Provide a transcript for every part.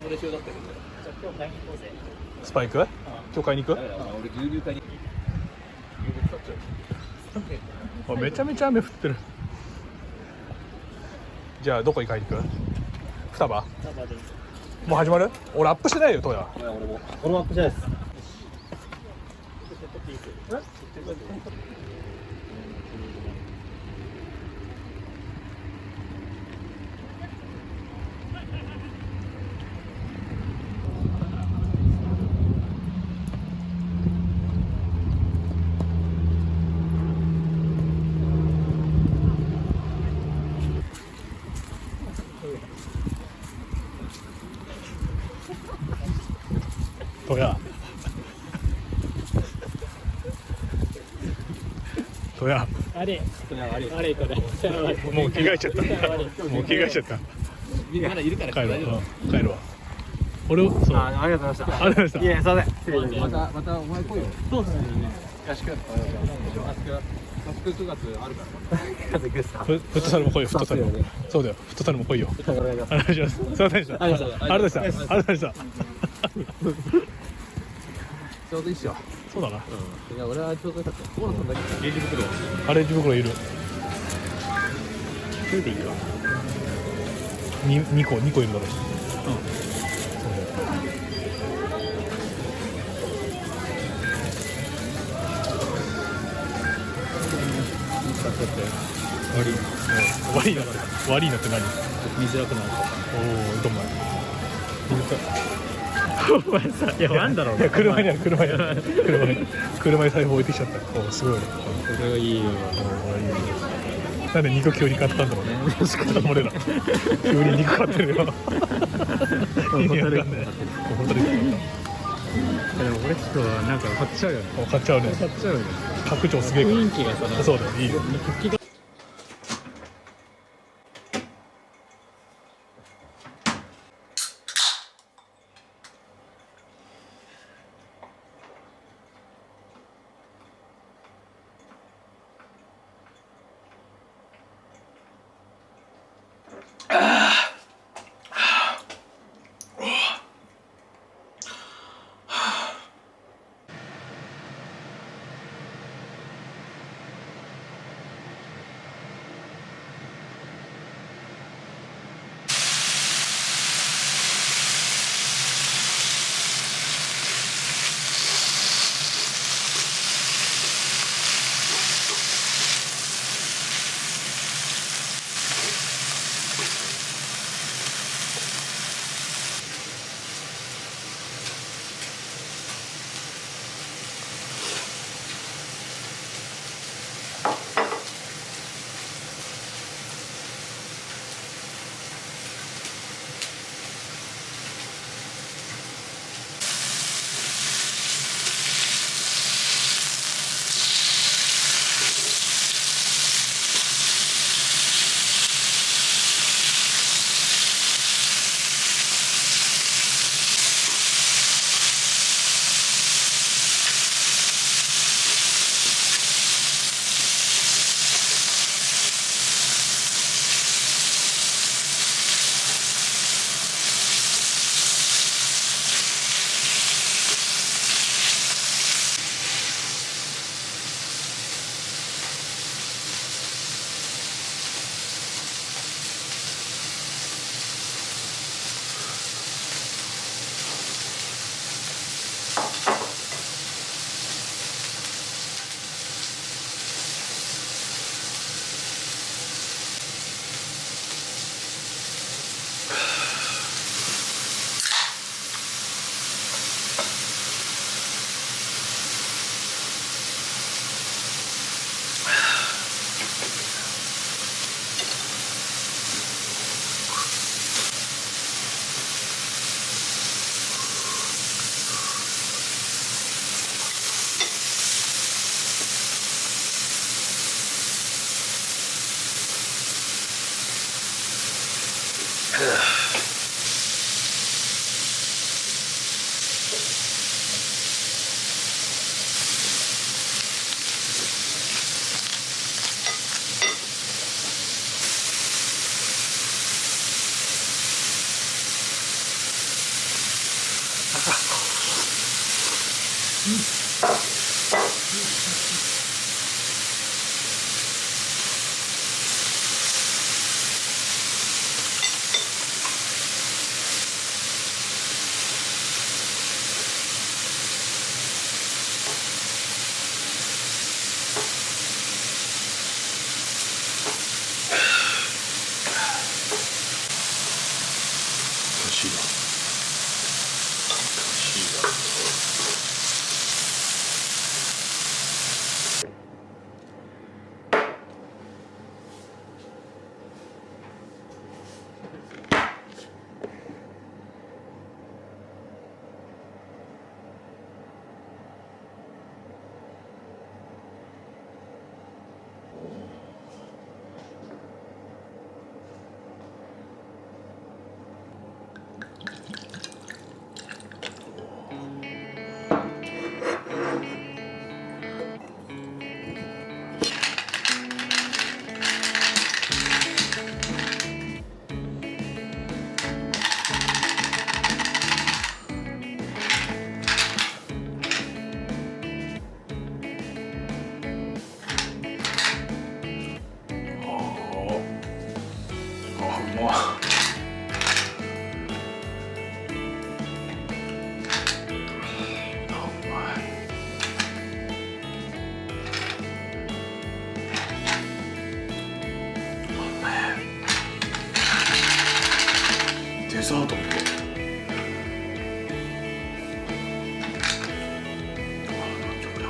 それしようだったけど。じゃあ今日買いに行こうぜ。スパイク今日買いに行く？俺牛乳買いに。牛乳腐っちゃう。めちゃめちゃ雨降ってる。じゃあどこに買いに行く？双葉？タバで。もう始まる？俺アップしてないよ、トヤ。俺も。このアップじゃないです。トヤ。トヤ。あれこれ。もう着替えちゃった。もう着替えちゃった。みんなまだいるから帰る大丈夫。わ。帰るわ。俺をそう。ありがとうございました。ありがとうございました。いや、すいません。またお前来いよ。そうですね。合宿。合宿9月あるから。風くさ。フットサルも来いよ。フットサルも。そうだよ。フットサルも来いよ。お願いします。すいませんでした。ありがとうございました。ありがとうございました。ちょうどいいっしょ。そうだな。いや俺はちょうどよかった。大野さんだけゲージ袋。アレンジ袋いる。それでいいか。2個いるだろう。悪いなって何？見づらくなる。おお、どんまい。お前さ、いや、なんだろう。いや、車に財布置いてきちゃった。おお、すごいね。これがいいよ。なんで肉急に買ったんだろうね。俺ら急に肉買ってるよ。意味わかんない。本当にでも俺ちょっとなんか買っちゃうよね。買っちゃうね。買っちゃうよね。拡張すげえから。雰囲気がさ、そうだよ、いいよ。復帰がデザートみたい。なんじゃこりゃ。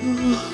うん。